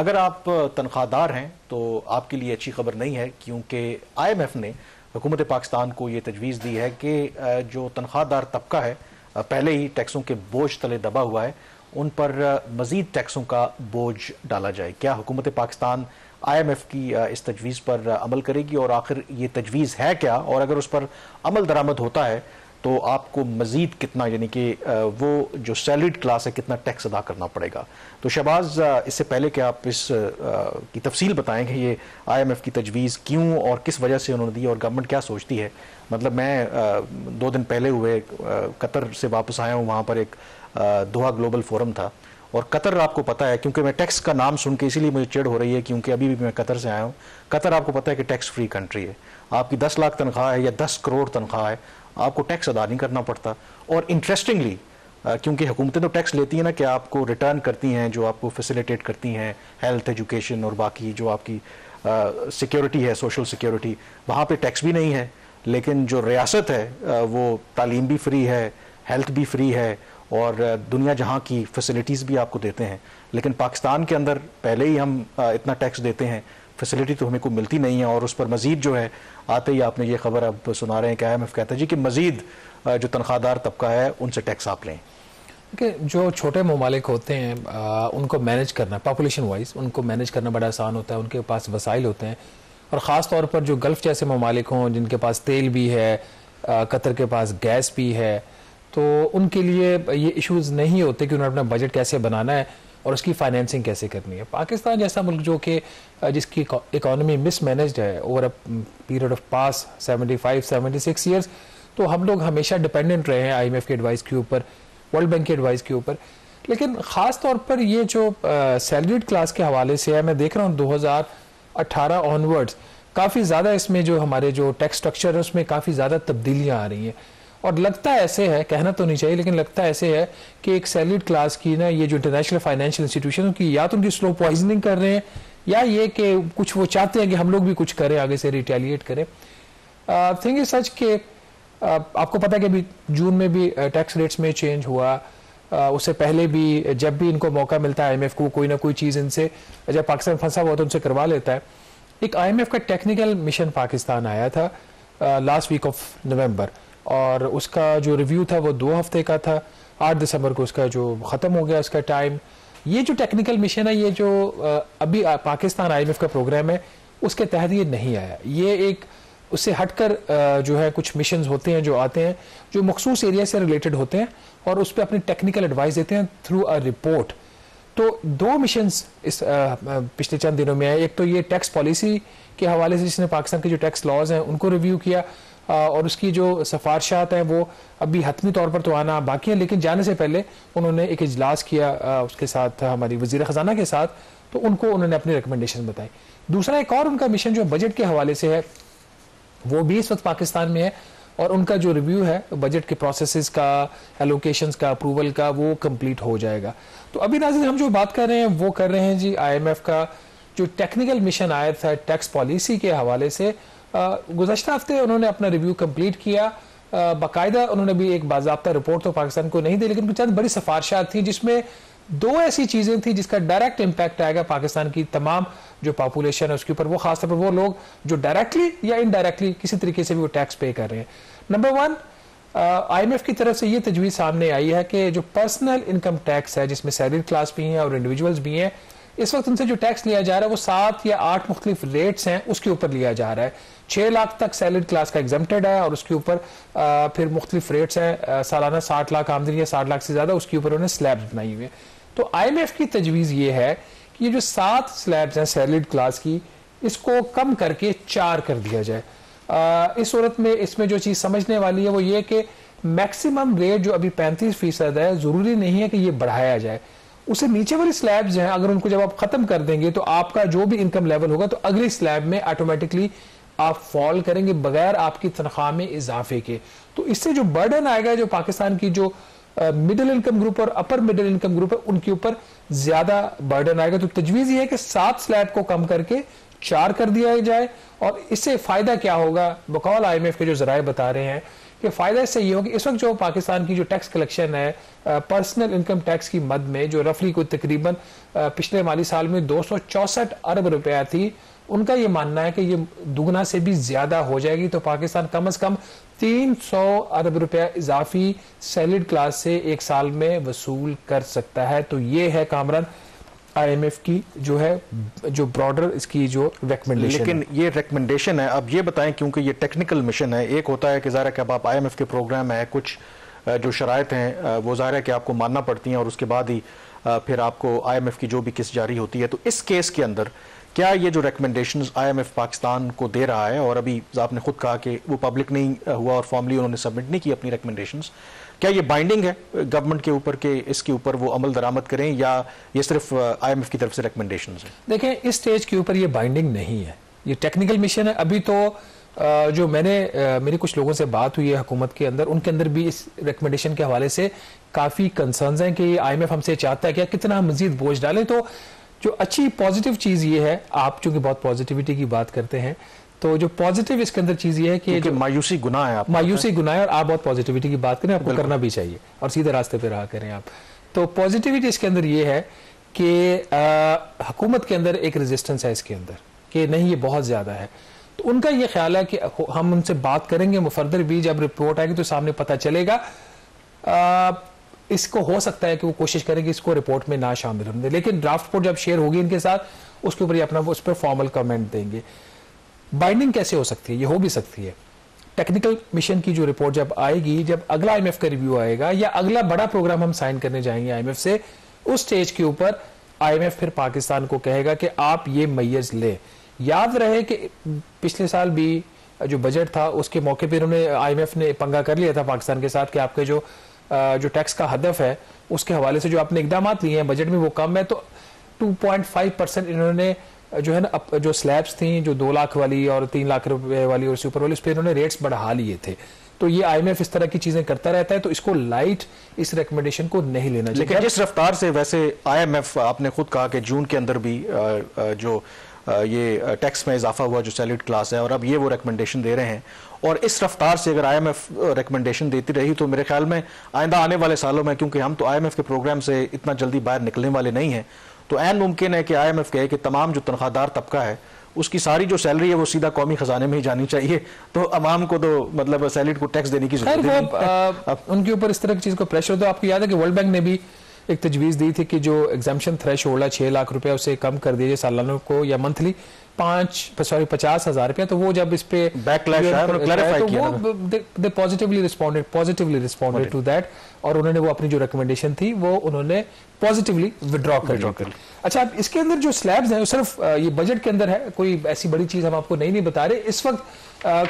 अगर आप तनख्वाहदार हैं तो आपके लिए अच्छी खबर नहीं है, क्योंकि IMF ने हुकूमत पाकिस्तान को ये तजवीज़ दी है कि जो तनख्वाहदार तबका है पहले ही टैक्सों के बोझ तले दबा हुआ है, उन पर मज़ीद टैक्सों का बोझ डाला जाए। क्या हुकूमत पाकिस्तान IMF की इस तजवीज़ पर अमल करेगी, और आखिर ये तजवीज़ है क्या, और अगर उस पर अमल दरामद होता है तो आपको मज़ीद कितना, यानी कि वो जो सैलरीड क्लास है, कितना टैक्स अदा करना पड़ेगा। तो शहबाज, इससे पहले कि आप इस की तफसील बताएं कि ये IMF की तजवीज़ क्यों और किस वजह से उन्होंने दी और गवर्नमेंट क्या सोचती है। मतलब मैं 2 दिन पहले हुए कतर से वापस आया हूँ, वहाँ पर एक दोहा ग्लोबल फोरम था, और कतर आपको पता है, क्योंकि मैं टैक्स का नाम सुन के इसीलिए मुझे चिढ़ हो रही है, क्योंकि अभी भी मैं कतर से आया हूँ। कतर आपको पता है कि टैक्स फ्री कंट्री है। आपकी 10 लाख तनख्वाह है या 10 करोड़ तनख्वाह है, आपको टैक्स अदा नहीं करना पड़ता। और इंटरेस्टिंगली, क्योंकि हुकूमतें तो टैक्स लेती हैं ना, कि आपको रिटर्न करती हैं, जो आपको फैसिलिटेट करती हैं हेल्थ, एजुकेशन और बाकी जो आपकी सिक्योरिटी है, सोशल सिक्योरिटी, वहाँ पे टैक्स भी नहीं है। लेकिन जो रियासत है वो तालीम भी फ्री है, हेल्थ भी फ्री है, और दुनिया जहाँ की फैसिलिटीज़ भी आपको देते हैं। लेकिन पाकिस्तान के अंदर पहले ही हम इतना टैक्स देते हैं, फैसिलिटी तो हमें को मिलती नहीं है, और उस पर मज़ीद जो है, आते ही आपने ये खबर अब सुना रहे हैं कि IMF कहता है जी कि मज़ीद जो तनख्वाहदार तबका है उनसे टैक्स आप लें। कि जो छोटे ममालिक होते हैं उनको मैनेज करना, पॉपुलेशन वाइज उनको मैनेज करना बड़ा आसान होता है, उनके पास वसाइल होते हैं, और ख़ास तौर पर जो गल्फ़ जैसे ममालिक हों जिनके पास तेल भी है, कतर के पास गैस भी है, तो उनके लिए ये इश्यूज़ नहीं होते कि उन्होंने अपना बजट कैसे बनाना है और उसकी फाइनेंसिंग कैसे करनी है। पाकिस्तान जैसा मुल्क जो कि जिसकी इकॉनमी मिसमैनेज्ड है over a period of pass 75-76 years, तो हम लोग हमेशा डिपेंडेंट रहे हैं IMF के एडवाइस के ऊपर, वर्ल्ड बैंक के एडवाइस के ऊपर। लेकिन ख़ास तौर पर ये जो सैलरीड क्लास के हवाले से है, मैं देख रहा हूँ 2018 ऑनवर्ड्स काफ़ी ज़्यादा इसमें जो हमारे जो टैक्स स्ट्रक्चर है उसमें काफ़ी ज़्यादा तब्दीलियाँ आ रही हैं। और लगता ऐसे है, कहना तो नहीं चाहिए लेकिन लगता ऐसे है कि एक सैलरीड क्लास की ना, ये जो इंटरनेशनल फाइनेंशियल इंस्टीट्यूशन की या तो उनकी स्लो पॉइजनिंग कर रहे हैं, या ये कि कुछ वो चाहते हैं कि हम लोग भी कुछ करें, आगे से रिटेलिएट करें। थिंग इज सच के आपको पता है कि अभी जून में भी टैक्स रेट्स में चेंज हुआ, उससे पहले भी जब भी इनको मौका मिलता है IMF को कोई ना कोई चीज़ इनसे, जब पाकिस्तान फंसा हुआ तो उनसे करवा लेता है। एक IMF का टेक्निकल मिशन पाकिस्तान आया था लास्ट वीक ऑफ नवंबर, और उसका जो रिव्यू था वो 2 हफ्ते का था। 8 दिसंबर को उसका जो ख़त्म हो गया उसका टाइम। ये जो टेक्निकल मिशन है, ये जो अभी पाकिस्तान IMF का प्रोग्राम है, उसके तहत ये नहीं आया। ये एक उससे हटकर जो है कुछ मिशंस होते हैं जो आते हैं, जो मखसूस एरिया से रिलेटेड होते हैं, और उस पर अपनी टेक्निकल एडवाइस देते हैं थ्रू अ रिपोर्ट। तो 2 मिशंस इस पिछले चंद दिनों में आए। एक तो ये टैक्स पॉलिसी के हवाले से, जिसने पाकिस्तान के जो टैक्स लॉज हैं उनको रिव्यू किया, और उसकी जो सिफारिशात हैं वो अभी हतमी तौर पर तो आना बाकी है, लेकिन जाने से पहले उन्होंने एक इजलास किया उसके साथ, हमारी वज़ीर ख़जाना के साथ, तो उनको उन्होंने अपनी रिकमेंडेशन बताई। दूसरा एक और उनका मिशन जो बजट के हवाले से है, वो भी इस वक्त पाकिस्तान में है, और उनका जो रिव्यू है बजट के प्रोसेसेस का, एलोकेशंस का, अप्रूवल का, वो कंप्लीट हो जाएगा। तो अभी नाज़रीन हम जो बात कर रहे हैं वो कर रहे हैं जी IMF का जो टेक्निकल मिशन आया था टैक्स पॉलिसी के हवाले से। गुज़श्ता हफ्ते उन्होंने अपना रिव्यू कंप्लीट किया। बाकायदा उन्होंने भी एक बाज़ाब्ता रिपोर्ट तो पाकिस्तान को नहीं दी, लेकिन चंद बड़ी सिफारिशात थी, जिसमें 2 ऐसी चीज़ें थी जिसका डायरेक्ट इम्पैक्ट आएगा पाकिस्तान की तमाम जो पॉपुलेशन है उसके ऊपर, वो खासतौर पर वो लोग जो डायरेक्टली या इनडायरेक्टली किसी तरीके से भी वो टैक्स पे कर रहे हैं। नंबर 1, IMF की तरफ से ये तजवीज़ सामने आई है कि जो पर्सनल इनकम टैक्स है, जिसमें सैलरीड क्लास भी हैं और इंडिविजुअल्स भी हैं, इस वक्त उनसे जो टैक्स लिया जा रहा है वो 7 या 8 मुख्तलिफ रेट्स हैं, उसके ऊपर लिया जा रहा है। 6 लाख तक सैलरीड क्लास का एग्जम्प्टेड है, और उसके ऊपर फिर मुख्तलिफ रेट्स हैं, सालाना 60 लाख आमदनी या 60 लाख से ज़्यादा, उसके ऊपर उन्होंने स्लैब्स बनाई हुई है। तो IMF की तजवीज़ ये है कि ये जो 7 स्लैब्स हैं सैलरीड क्लास की, इसको कम करके 4 कर दिया जाए। इस सूरत में इसमें जो चीज़ समझने वाली है वो ये कि मैक्सिमम रेट जो अभी 35% है, ज़रूरी नहीं है कि ये बढ़ाया जाए। उसे नीचे वाली स्लैब्स हैं, अगर उनको जब आप ख़त्म कर देंगे तो आपका जो भी इनकम लेवल होगा तो अगली स्लैब में ऑटोमेटिकली आप फॉल करेंगे बगैर आपकी तनख्वाह में इजाफे के। तो इससे जो बर्डन आएगा, जो पाकिस्तान की जो मिडिल इनकम ग्रुप और अपर मिडिल इनकम ग्रुप है, उनके ऊपर ज्यादा बर्डन आएगा। तो तजवीज़ ये है कि 7 स्लैब को कम करके 4 कर दिया जाए। और इससे फायदा क्या होगा, बकौल IMF के जो जराए बता रहे हैं कि फ़ायदा इससे ये हो कि इस वक्त जो पाकिस्तान की जो टैक्स कलेक्शन है पर्सनल इनकम टैक्स की मद में जो रफली को तकरीबन पिछले माली साल में 264 अरब रुपया थी, उनका ये मानना है कि ये दुगना से भी ज्यादा हो जाएगी। तो पाकिस्तान कम से कम 300 अरब रुपया इजाफी सैलरीड क्लास से एक साल में वसूल कर सकता है। तो ये है कामरान IMF की जो है जो ब्रॉडर इसकी जो रिकमेंडेशन। लेकिन ये रिकमेंडेशन है, अब ये बताएं, क्योंकि ये टेक्निकल मिशन है। एक होता है कि ज़ाहिर है कि अब आप IMF के प्रोग्राम है, कुछ जो शराइत हैं वो ज़ाहिर है कि आपको मानना पड़ती हैं और उसके बाद ही फिर आपको IMF की जो भी किस्त जारी होती है। तो इस केस के अंदर क्या ये जो रिकमेंडेशंस IMF पाकिस्तान को दे रहा है, और अभी आपने खुद कहा कि वो पब्लिक नहीं हुआ और फॉर्मली उन्होंने सबमिट नहीं की अपनी रिकमेंडेशंस, क्या ये बाइंडिंग है गवर्नमेंट के ऊपर कि इसके ऊपर वो अमल दरामद करें, या ये सिर्फ IMF की तरफ से रिकमेंडेशंस हैं? देखें, इस स्टेज के ऊपर ये बाइंडिंग नहीं है, ये टेक्निकल मिशन है। अभी तो जो मेरी कुछ लोगों से बात हुई है हुकूमत के अंदर, उनके अंदर भी इस रिकमेंडेशन के हवाले से काफ़ी कंसर्न्स हैं कि IMF हमसे चाहता है कि कितना हम मजीद बोझ डालें। तो जो अच्छी पॉजिटिव चीज़ ये है, आप चूंकि बहुत पॉजिटिविटी की बात करते हैं, तो जो पॉजिटिव इसके अंदर चीज़ ये है कि जो मायूसी गुनाह है, मायूसी गुनाह है, और आप बहुत पॉजिटिविटी की बात करें, आपको करना भी चाहिए और सीधे रास्ते पे रहा करें आप। तो पॉजिटिविटी इसके अंदर ये है कि हुकूमत के अंदर एक रेजिस्टेंस है इसके अंदर कि नहीं ये बहुत ज़्यादा है। तो उनका ये ख्याल है कि हम उनसे बात करेंगे फर्दर भी, जब रिपोर्ट आएगी तो सामने पता चलेगा। इसको हो सकता है कि वो कोशिश करेंगे इसको रिपोर्ट में ना शामिल होने दें, लेकिन ड्राफ्ट रिपोर्ट जब शेयर होगी इनके साथ, उसके ऊपर ये अपना उस पर फॉर्मल कमेंट देंगे। बाइंडिंग कैसे हो सकती है? ये हो भी सकती है। टेक्निकल मिशन की जो रिपोर्ट जब आएगी, जब अगला IMF का रिव्यू आएगा या अगला बड़ा प्रोग्राम हम साइन करने जाएंगे IMF से, उस स्टेज के ऊपर IMF फिर पाकिस्तान को कहेगा कि आप ये मैयज ले। याद रहे कि पिछले साल भी जो बजट था उसके मौके पर उन्होंने IMF ने पंगा कर लिया था पाकिस्तान के साथ कि आपके जो टैक्स का हदफ है उसके हवाले से जो आपने इकदाम लिए हैं बजट में वो कम है। तो 2.5% इन्होंने जो है ना जो स्लैब्स थी, जो 2 लाख वाली और 3 लाख रुपए वाली और सुपर वाली, उस पर इन्होंने रेट्स बढ़ा लिए थे। तो ये IMF इस तरह की चीजें करता रहता है, तो इसको लाइट इस रिकमेंडेशन को नहीं लेना चाहिए। लेकिन जिस रफ्तार से वैसे IMF, आपने खुद कहा कि जून के अंदर भी जो ये टैक्स में इजाफा हुआ जो सैलरीड क्लास है, और अब ये वो रिकमेंडेशन दे रहे हैं, और इस रफ्तार से अगर IMF रिकमेंडेशन देती रही तो मेरे ख्याल में आइंदा आने वाले सालों में, क्योंकि हम तो IMF के प्रोग्राम से इतना जल्दी बाहर निकलने वाले नहीं हैं, तो ऐन मुमकिन है कि IMF कहे कि तमाम जो तनख्वाहदार तबका है उसकी सारी जो सैलरी है वो सीधा कौमी खजाने में ही जानी चाहिए, तो अवाम को तो मतलब सैलरी को टैक्स देने की जरूरत नहीं। उनके ऊपर इस तरह की चीज को प्रेशर होता है। आपको याद है कि वर्ल्ड बैंक ने भी एक तजवीज़ दी थी कि जो एग्जाम्पशन थ्रेश होल्ड है 6 लाख रुपया उसे कम कर दीजिए सालाना को या मंथली 50,000 रुपया। तो वो जब इस पे बैकलैश आया तो क्लैरिफाई किया, दे पॉजिटिवली रिस्पॉन्डेड टू दैट, और उन्होंने वो अपनी जो रिकमेंडेशन थी वो उन्होंने पॉजिटिवली विड्रॉ कर। अच्छा, अब इसके अंदर जो स्लैब्स हैं वो सिर्फ ये बजट के अंदर है, कोई ऐसी बड़ी चीज हम आपको नहीं बता रहे इस वक्त।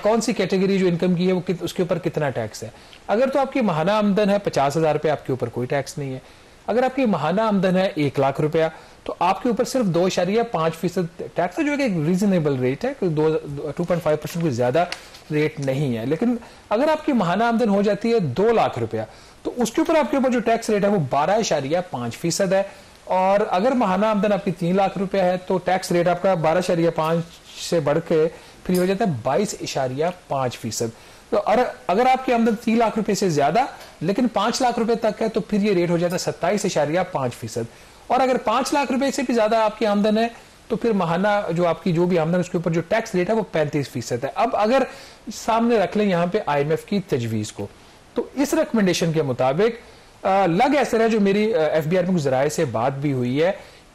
कौन सी कैटेगरी जो इनकम की है वो उसके ऊपर कितना टैक्स है। अगर तो आपकी महाना आमदन है 50,000 रुपया, आपके ऊपर कोई टैक्स नहीं है। अगर आपकी महाना आमदन है 1 लाख रुपया, तो आपके ऊपर सिर्फ 2.5% टैक्स है, जो एक रीजनेबल रेट है, 2.5% कोई ज्यादा रेट नहीं है। लेकिन अगर आपकी महाना आमदन हो जाती है 2 लाख रुपया, तो उसके ऊपर आपके ऊपर जो टैक्स रेट है वो 12.5% है। और अगर महाना आमदन आपकी 3 लाख रुपया है तो टैक्स रेट आपका 12.5 से बढ़ के फिर हो जाता है 22.5%। तो अगर आपकी आमदन 3 लाख रुपए से ज्यादा लेकिन 5 लाख रुपए तक है तो फिर ये रेट हो जाता है 27.5%। और अगर 5 लाख रुपए से भी ज्यादा आपकी आमदन है तो फिर महाना जो आपकी जो भी आमदन उसके ऊपर जो टैक्स रेट है वो 35% है। अब अगर सामने रख लें यहाँ पे IMF की तजवीज को, तो इस रिकमेंडेशन के मुताबिक लग ऐसा है, जो मेरी FBR में कुछ जराये से बात भी हुई है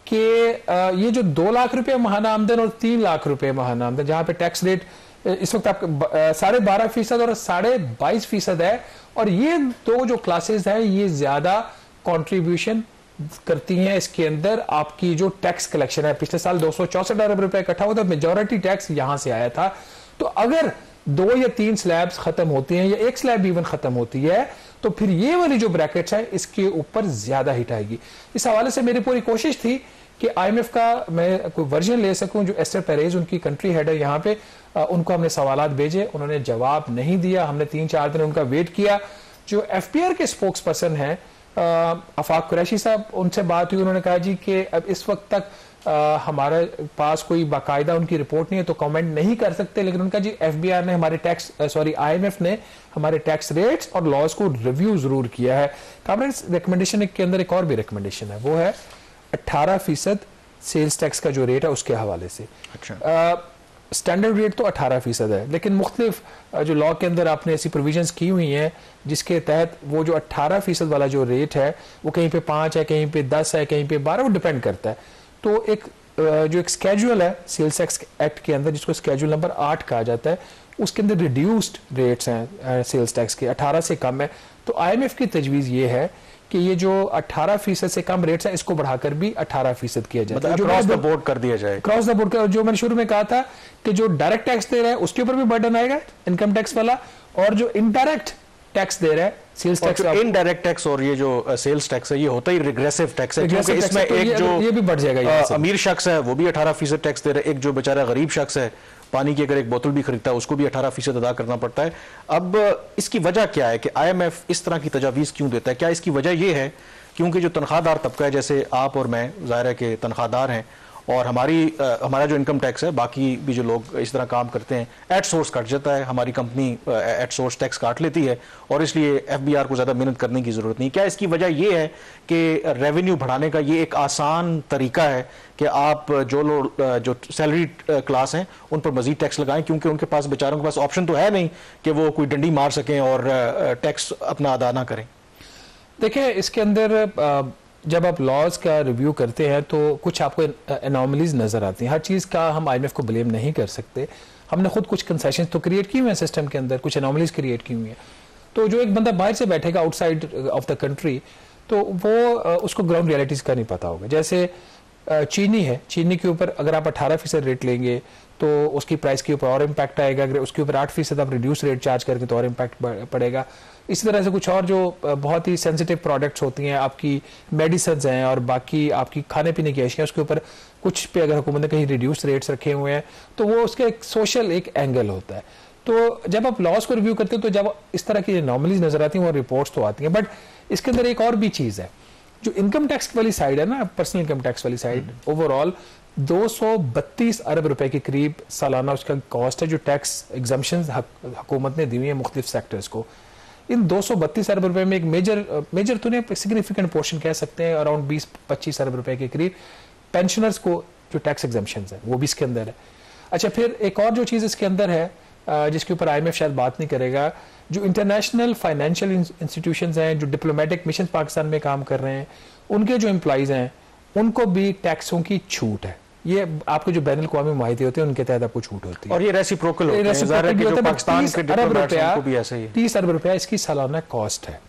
कि ये जो 2 लाख रुपए महाना आमदन और 3 लाख रुपए महाना आमदन, जहां पे टैक्स रेट इस वक्त आपका 12.5% और 22.5% है, और ये दो जो क्लासेस हैं ये ज्यादा कंट्रीब्यूशन करती हैं इसके अंदर आपकी जो टैक्स कलेक्शन है। पिछले साल 264 अरब रुपए इकट्ठा हुआ था, मेजॉरिटी टैक्स यहां से आया था। तो अगर 2 या 3 स्लैब्स खत्म होती हैं या 1 स्लैब इवन खत्म होती है तो फिर ये वाली जो ब्रैकेट्स है इसके ऊपर ज्यादा हिट आएगी। इस हवाले से मेरी पूरी कोशिश थी कि IMF का मैं कोई वर्जन ले सकूं। जो एस्टर पेरेज उनकी कंट्री हेड है यहाँ पे, उनको हमने सवालात भेजे, उन्होंने जवाब नहीं दिया। हमने 3-4 दिन उनका वेट किया। जो FBR के स्पोक्स पर्सन है आफाक कुरैशी साहब, उनसे बात हुई, उन्होंने कहा जी कि अब इस वक्त तक हमारे पास कोई बाकायदा उनकी रिपोर्ट नहीं है तो कमेंट नहीं कर सकते, लेकिन उनका जी एफबीआर ने हमारे टैक्स आईएमएफ ने हमारे टैक्स रेट्स और लॉज को रिव्यू जरूर किया है। कामरेड्स, रिकमेंडेशन के अंदर एक और भी रिकमेंडेशन है, वो है 18% सेल्स टैक्स का जो रेट है उसके हवाले से। अच्छा, स्टैंडर्ड रेट तो 18% है, लेकिन मुख्तलिफ जो लॉ के अंदर आपने ऐसी प्रोविजंस की हुई हैं जिसके तहत वो जो 18% वाला जो रेट है वो कहीं पे 5 है, कहीं पे 10 है, कहीं पे 12, वो डिपेंड करता है। तो एक स्केड्यूल है सेल्स टैक्स एक्ट के अंदर जिसको स्केड्यूल नंबर 8 कहा जाता है, उसके अंदर रिड्यूस्ड रेट्स हैं सेल्स टैक्स के, 18 से कम है। तो आईएमएफ की तजवीज़ ये है कि ये जो 18% से कम रेट्स है इसको बढ़ाकर भी 18% किया जाए, मतलब क्रॉस द बोर्ड कर दिया जाए। क्रॉस द बोर्ड का जो मैंने शुरू में कहा था कि जो डायरेक्ट टैक्स दे रहा है उसके ऊपर भी बर्डन आएगा इनकम टैक्स वाला, और जो इनडायरेक्ट टैक्स दे रहा है सेल्स टैक्स, इनडायरेक्ट टैक्स और ये जो सेल्स टैक्स है ये होता ही रिग्रेसिव टैक्स है, क्योंकि इसमें एक जो ये भी बढ़ जाएगा, अमीर शख्स है वो भी 18% टैक्स दे रहा है, एक जो बेचारा गरीब शख्स है पानी की अगर एक बोतल भी खरीदता है उसको भी 18% अदा करना पड़ता है। अब इसकी वजह क्या है कि आईएमएफ इस तरह की तजावीज़ क्यों देता है? क्या इसकी वजह यह है क्योंकि जो तनख्वाहदार तबका है, जैसे आप और मैं ज़ाहिर है कि तनख्वाहदार हैं, और हमारा जो इनकम टैक्स है, बाकी भी जो लोग इस तरह काम करते हैं, एट सोर्स कट जाता है, हमारी कंपनी एट सोर्स टैक्स काट लेती है और इसलिए एफबीआर को ज़्यादा मेहनत करने की ज़रूरत नहीं। क्या इसकी वजह यह है कि रेवेन्यू बढ़ाने का ये एक आसान तरीका है कि आप जो लोग जो सैलरी क्लास हैं उन पर मजीद टैक्स लगाएं, क्योंकि उनके पास बेचारों के पास ऑप्शन तो है नहीं कि वो कोई डंडी मार सकें और टैक्स अपना अदा ना करें? देखिए, इसके अंदर जब आप लॉज का रिव्यू करते हैं तो कुछ आपको एनॉमलीज नजर आती हैं। हर चीज़ का हम आईएमएफ को ब्लेम नहीं कर सकते, हमने खुद कुछ कंसेशन तो क्रिएट की हुई हैं सिस्टम के अंदर, कुछ एनॉमलीज क्रिएट की हुई हैं। तो जो एक बंदा बाहर से बैठेगा आउटसाइड ऑफ द कंट्री, तो वो उसको ग्राउंड रियलिटीज का नहीं पता होगा। जैसे चीनी है, चीनी के ऊपर अगर आप 18% रेट लेंगे तो उसकी प्राइस के ऊपर और इम्पैक्ट आएगा, अगर उसके ऊपर 8% आप रिड्यूस रेट चार्ज करके तो और इम्पैक्ट पड़ेगा। इसी तरह से कुछ और जो बहुत ही सेंसिटिव प्रोडक्ट्स होती हैं, आपकी मेडिसिन हैं और बाकी आपकी खाने पीने की अशिया, उसके ऊपर कुछ पे अगर हुकूमत ने कहीं रिड्यूस रेट्स रखे हुए हैं तो वो उसका एक सोशल एक एंगल होता है। तो जब आप लॉस को रिव्यू करते हो तो जब इस तरह की नॉर्मलीज नजर आती हैं वो रिपोर्ट्स तो आती हैं, बट इसके अंदर एक और भी चीज़ है, जो इनकम टैक्स वाली साइड है ना, पर्सनल इनकम टैक्स वाली साइड, ओवरऑल 232 अरब रुपए के करीब सालाना उसका कॉस्ट है जो टैक्स एग्जम्पशंस हुकूमत ने दी हुई है मुख्तलिफ सेक्टर्स को। इन 232 अरब रुपए में एक मेजर तो नहीं, सिग्निफिकेंट पोर्शन कह सकते हैं, अराउंड 20-25 अरब रुपए के करीब पेंशनर्स को जो टैक्स एग्जम्पशंस है वो भी इसके अंदर है। अच्छा, फिर एक और जो चीज़ इसके अंदर है जिसके ऊपर आईएमएफ शायद बात नहीं करेगा, जो इंटरनेशनल फाइनेंशियल इंस्टीट्यूशंस हैं, जो डिप्लोमेटिक मिशन पाकिस्तान में काम कर रहे हैं, उनके जो एम्प्लॉइज हैं उनको भी टैक्सों की छूट है। ये आपके जो बैनुल अक़वामी मुआहिदे होते हैं उनके तहत आपको छूट होती है, और ये रेसिप्रोकल होता है। 30 अरब रुपया इसकी सालाना कॉस्ट है।